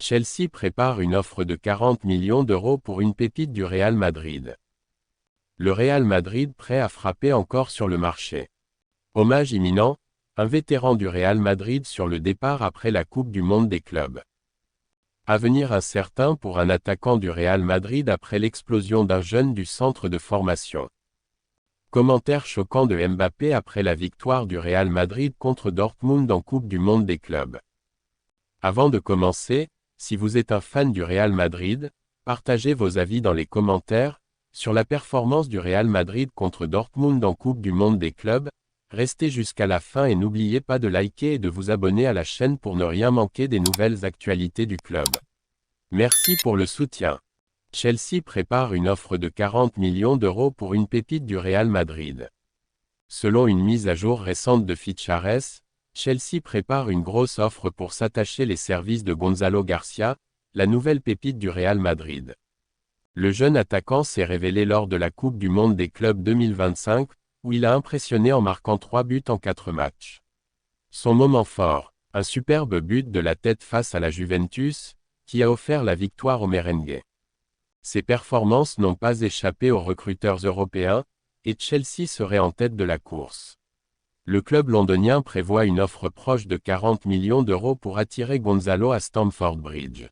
Chelsea prépare une offre de 40 millions d'euros pour une pépite du Real Madrid. Le Real Madrid prêt à frapper encore sur le marché. Hommage imminent, un vétéran du Real Madrid sur le départ après la Coupe du Monde des clubs. Avenir incertain pour un attaquant du Real Madrid après l'explosion d'un jeune du centre de formation. Commentaire choquant de Mbappé après la victoire du Real Madrid contre Dortmund en Coupe du Monde des clubs. Avant de commencer, si vous êtes un fan du Real Madrid, partagez vos avis dans les commentaires, sur la performance du Real Madrid contre Dortmund en Coupe du Monde des clubs. Restez jusqu'à la fin et n'oubliez pas de liker et de vous abonner à la chaîne pour ne rien manquer des nouvelles actualités du club. Merci pour le soutien. Chelsea prépare une offre de 40 millions d'euros pour une pépite du Real Madrid. Selon une mise à jour récente de Fichares, Chelsea prépare une grosse offre pour s'attacher les services de Gonzalo Garcia, la nouvelle pépite du Real Madrid. Le jeune attaquant s'est révélé lors de la Coupe du Monde des clubs 2025, où il a impressionné en marquant 3 buts en 4 matchs. Son moment fort, un superbe but de la tête face à la Juventus, qui a offert la victoire aux merengues. Ses performances n'ont pas échappé aux recruteurs européens, et Chelsea serait en tête de la course. Le club londonien prévoit une offre proche de 40 millions d'euros pour attirer Gonzalo à Stamford Bridge.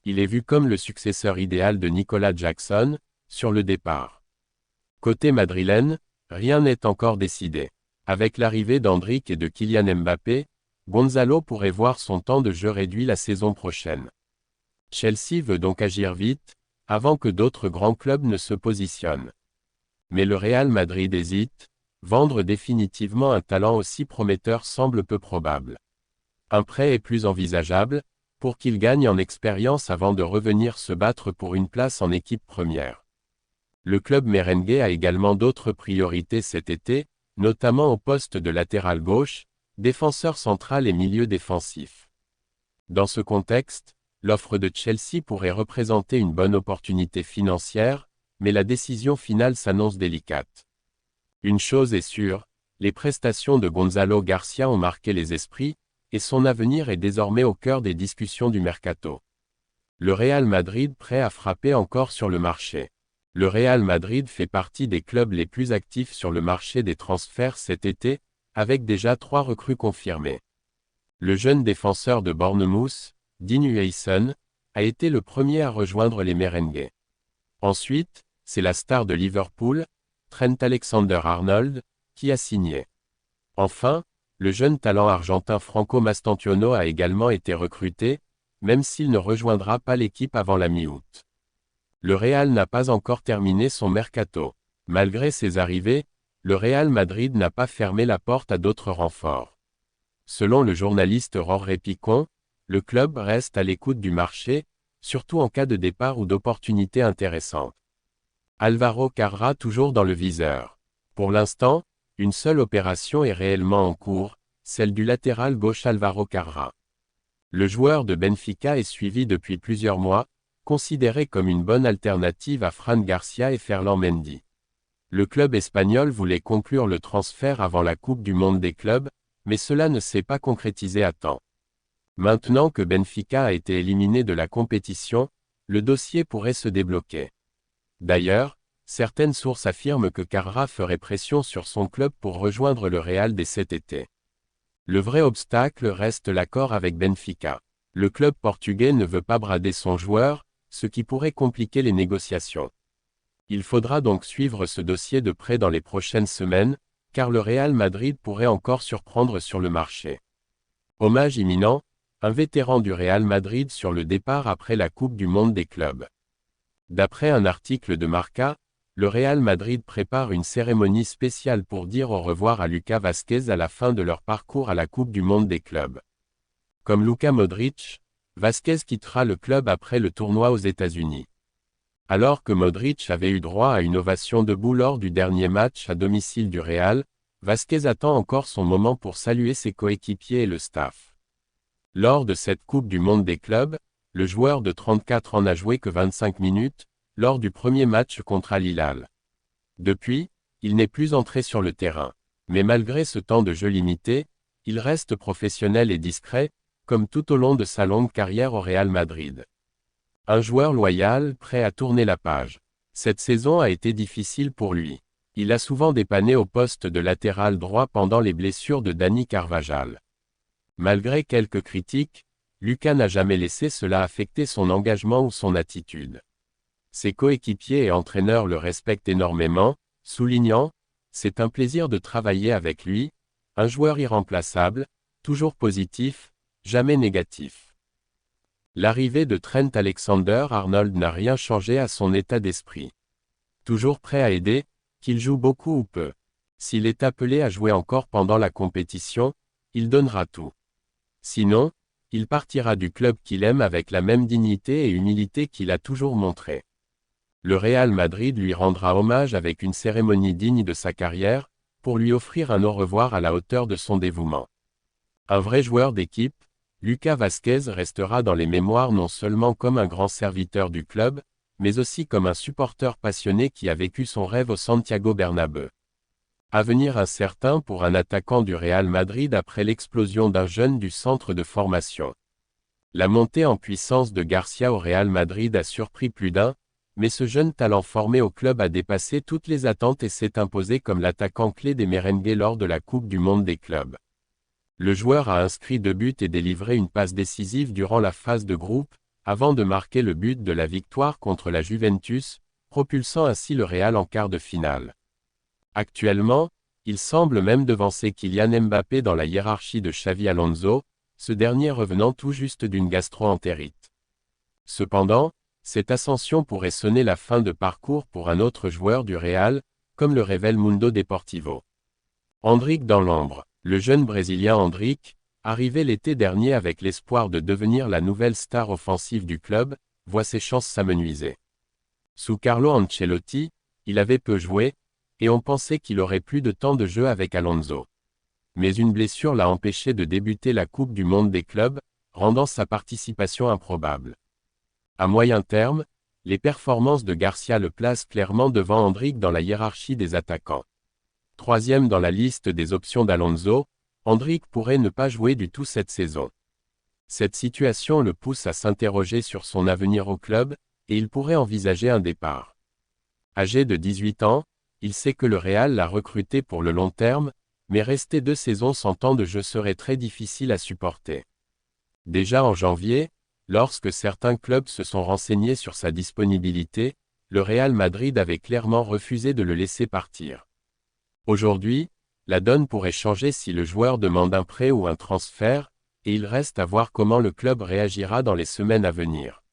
Il est vu comme le successeur idéal de Nicolas Jackson, sur le départ. Côté madrilène, rien n'est encore décidé. Avec l'arrivée d'Endrick et de Kylian Mbappé, Gonzalo pourrait voir son temps de jeu réduit la saison prochaine. Chelsea veut donc agir vite, avant que d'autres grands clubs ne se positionnent. Mais le Real Madrid hésite, vendre définitivement un talent aussi prometteur semble peu probable. Un prêt est plus envisageable, pour qu'il gagne en expérience avant de revenir se battre pour une place en équipe première. Le club merengue a également d'autres priorités cet été, notamment au poste de latéral gauche, défenseur central et milieu défensif. Dans ce contexte, l'offre de Chelsea pourrait représenter une bonne opportunité financière, mais la décision finale s'annonce délicate. Une chose est sûre, les prestations de Gonzalo Garcia ont marqué les esprits, et son avenir est désormais au cœur des discussions du mercato. Le Real Madrid prêt à frapper encore sur le marché. Le Real Madrid fait partie des clubs les plus actifs sur le marché des transferts cet été, avec déjà 3 recrues confirmées. Le jeune défenseur de Bournemouth, Dean Huijsen, a été le premier à rejoindre les merengues. Ensuite, c'est la star de Liverpool, Trent Alexander-Arnold, qui a signé. Enfin, le jeune talent argentin Franco Mastantuono a également été recruté, même s'il ne rejoindra pas l'équipe avant la mi-août. Le Real n'a pas encore terminé son mercato. Malgré ses arrivées, le Real Madrid n'a pas fermé la porte à d'autres renforts. Selon le journaliste Jorge Picon, le club reste à l'écoute du marché, surtout en cas de départ ou d'opportunité intéressante. Álvaro Carrà toujours dans le viseur. Pour l'instant, une seule opération est réellement en cours, celle du latéral gauche Álvaro Carrà. Le joueur de Benfica est suivi depuis plusieurs mois, considéré comme une bonne alternative à Fran Garcia et Ferland Mendy. Le club espagnol voulait conclure le transfert avant la Coupe du Monde des clubs, mais cela ne s'est pas concrétisé à temps. Maintenant que Benfica a été éliminé de la compétition, le dossier pourrait se débloquer. D'ailleurs, certaines sources affirment que Carrà ferait pression sur son club pour rejoindre le Real dès cet été. Le vrai obstacle reste l'accord avec Benfica. Le club portugais ne veut pas brader son joueur, ce qui pourrait compliquer les négociations. Il faudra donc suivre ce dossier de près dans les prochaines semaines, car le Real Madrid pourrait encore surprendre sur le marché. Hommage imminent, un vétéran du Real Madrid sur le départ après la Coupe du Monde des clubs. D'après un article de Marca, le Real Madrid prépare une cérémonie spéciale pour dire au revoir à Lucas Vázquez à la fin de leur parcours à la Coupe du Monde des clubs. Comme Luka Modric, Vázquez quittera le club après le tournoi aux États-Unis. Alors que Modric avait eu droit à une ovation debout lors du dernier match à domicile du Real, Vázquez attend encore son moment pour saluer ses coéquipiers et le staff. Lors de cette Coupe du Monde des clubs, le joueur de 34 ans n'a joué que 25 minutes, lors du premier match contre Al Hilal. Depuis, il n'est plus entré sur le terrain. Mais malgré ce temps de jeu limité, il reste professionnel et discret, comme tout au long de sa longue carrière au Real Madrid. Un joueur loyal, prêt à tourner la page. Cette saison a été difficile pour lui. Il a souvent dépanné au poste de latéral droit pendant les blessures de Dani Carvajal. Malgré quelques critiques, Lucas n'a jamais laissé cela affecter son engagement ou son attitude. Ses coéquipiers et entraîneurs le respectent énormément, soulignant « C'est un plaisir de travailler avec lui, un joueur irremplaçable, toujours positif, jamais négatif. » L'arrivée de Trent Alexander-Arnold n'a rien changé à son état d'esprit. Toujours prêt à aider, qu'il joue beaucoup ou peu. S'il est appelé à jouer encore pendant la compétition, il donnera tout. Sinon, il partira du club qu'il aime avec la même dignité et humilité qu'il a toujours montré. Le Real Madrid lui rendra hommage avec une cérémonie digne de sa carrière, pour lui offrir un au revoir à la hauteur de son dévouement. Un vrai joueur d'équipe, Lucas Vázquez restera dans les mémoires non seulement comme un grand serviteur du club, mais aussi comme un supporter passionné qui a vécu son rêve au Santiago Bernabéu. Avenir incertain pour un attaquant du Real Madrid après l'explosion d'un jeune du centre de formation. La montée en puissance de Garcia au Real Madrid a surpris plus d'un, mais ce jeune talent formé au club a dépassé toutes les attentes et s'est imposé comme l'attaquant clé des merengues lors de la Coupe du Monde des clubs. Le joueur a inscrit 2 buts et délivré une passe décisive durant la phase de groupe, avant de marquer le but de la victoire contre la Juventus, propulsant ainsi le Real en quart de finale. Actuellement, il semble même devancer Kylian Mbappé dans la hiérarchie de Xavi Alonso, ce dernier revenant tout juste d'une gastro-entérite. Cependant, cette ascension pourrait sonner la fin de parcours pour un autre joueur du Real, comme le révèle Mundo Deportivo. Endrick dans l'ombre. Le jeune Brésilien Endrick, arrivé l'été dernier avec l'espoir de devenir la nouvelle star offensive du club, voit ses chances s'amenuiser. Sous Carlo Ancelotti, il avait peu joué, et on pensait qu'il aurait plus de temps de jeu avec Alonso. Mais une blessure l'a empêché de débuter la Coupe du Monde des clubs, rendant sa participation improbable. À moyen terme, les performances de Garcia le placent clairement devant Endrick dans la hiérarchie des attaquants. Troisième dans la liste des options d'Alonso, Endrick pourrait ne pas jouer du tout cette saison. Cette situation le pousse à s'interroger sur son avenir au club, et il pourrait envisager un départ. Âgé de 18 ans, il sait que le Real l'a recruté pour le long terme, mais rester 2 saisons sans temps de jeu serait très difficile à supporter. Déjà en janvier, lorsque certains clubs se sont renseignés sur sa disponibilité, le Real Madrid avait clairement refusé de le laisser partir. Aujourd'hui, la donne pourrait changer si le joueur demande un prêt ou un transfert, et il reste à voir comment le club réagira dans les semaines à venir.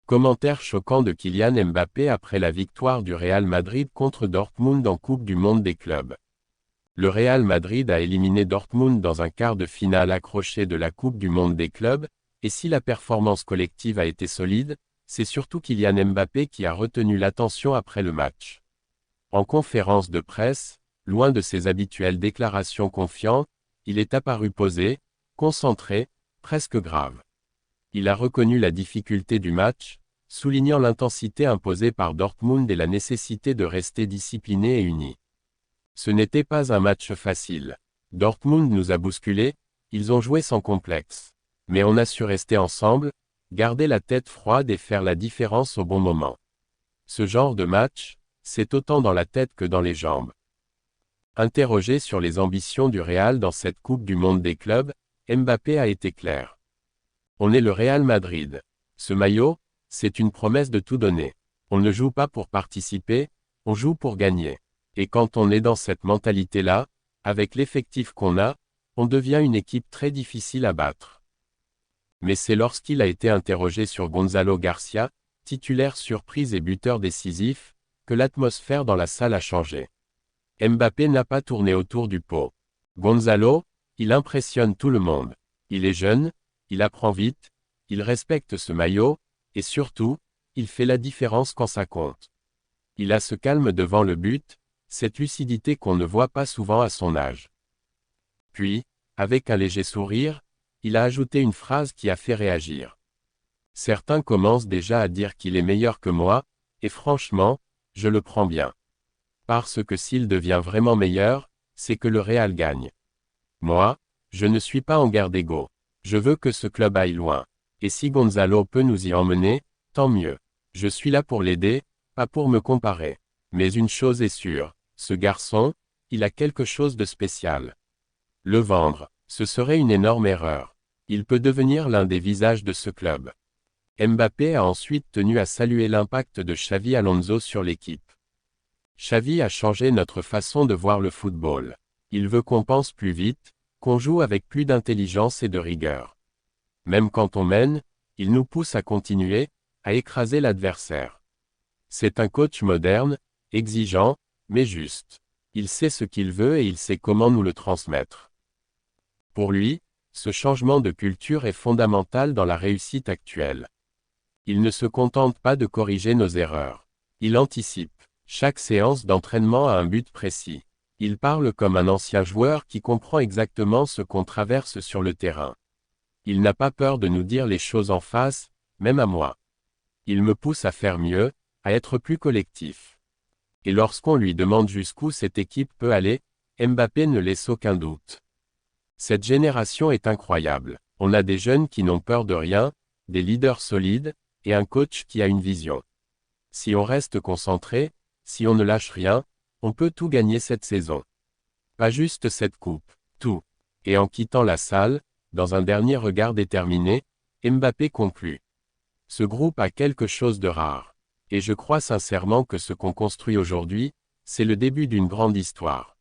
Commentaire choquant de Kylian Mbappé après la victoire du Real Madrid contre Dortmund en Coupe du Monde des clubs. Le Real Madrid a éliminé Dortmund dans un quart de finale accroché de la Coupe du Monde des clubs, et si la performance collective a été solide, c'est surtout Kylian Mbappé qui a retenu l'attention après le match. En conférence de presse, loin de ses habituelles déclarations confiantes, il est apparu posé, concentré, presque grave. Il a reconnu la difficulté du match, soulignant l'intensité imposée par Dortmund et la nécessité de rester discipliné et uni. Ce n'était pas un match facile. Dortmund nous a bousculés, ils ont joué sans complexe. Mais on a su rester ensemble, garder la tête froide et faire la différence au bon moment. Ce genre de match, c'est autant dans la tête que dans les jambes. Interrogé sur les ambitions du Real dans cette Coupe du Monde des clubs, Mbappé a été clair. On est le Real Madrid. Ce maillot, c'est une promesse de tout donner. On ne joue pas pour participer, on joue pour gagner. Et quand on est dans cette mentalité-là, avec l'effectif qu'on a, on devient une équipe très difficile à battre. Mais c'est lorsqu'il a été interrogé sur Gonzalo Garcia, titulaire surprise et buteur décisif, que l'atmosphère dans la salle a changé. Mbappé n'a pas tourné autour du pot. Gonzalo, il impressionne tout le monde. Il est jeune, il apprend vite, il respecte ce maillot, et surtout, il fait la différence quand ça compte. Il a ce calme devant le but, cette lucidité qu'on ne voit pas souvent à son âge. Puis, avec un léger sourire, il a ajouté une phrase qui a fait réagir. Certains commencent déjà à dire qu'il est meilleur que moi, et franchement, je le prends bien. Parce que s'il devient vraiment meilleur, c'est que le Real gagne. Moi, je ne suis pas en guerre d'ego. Je veux que ce club aille loin. Et si Gonzalo peut nous y emmener, tant mieux. Je suis là pour l'aider, pas pour me comparer. Mais une chose est sûre, ce garçon, il a quelque chose de spécial. Le vendre, ce serait une énorme erreur. Il peut devenir l'un des visages de ce club. Mbappé a ensuite tenu à saluer l'impact de Xavi Alonso sur l'équipe. Xavi a changé notre façon de voir le football. Il veut qu'on pense plus vite, qu'on joue avec plus d'intelligence et de rigueur. Même quand on mène, il nous pousse à continuer, à écraser l'adversaire. C'est un coach moderne, exigeant, mais juste. Il sait ce qu'il veut et il sait comment nous le transmettre. Pour lui, ce changement de culture est fondamental dans la réussite actuelle. Il ne se contente pas de corriger nos erreurs. Il anticipe. Chaque séance d'entraînement a un but précis. Il parle comme un ancien joueur qui comprend exactement ce qu'on traverse sur le terrain. Il n'a pas peur de nous dire les choses en face, même à moi. Il me pousse à faire mieux, à être plus collectif. Et lorsqu'on lui demande jusqu'où cette équipe peut aller, Mbappé ne laisse aucun doute. Cette génération est incroyable. On a des jeunes qui n'ont peur de rien, des leaders solides, et un coach qui a une vision. Si on reste concentré, si on ne lâche rien, on peut tout gagner cette saison. Pas juste cette coupe, tout. Et en quittant la salle, dans un dernier regard déterminé, Mbappé conclut. Ce groupe a quelque chose de rare. Et je crois sincèrement que ce qu'on construit aujourd'hui, c'est le début d'une grande histoire.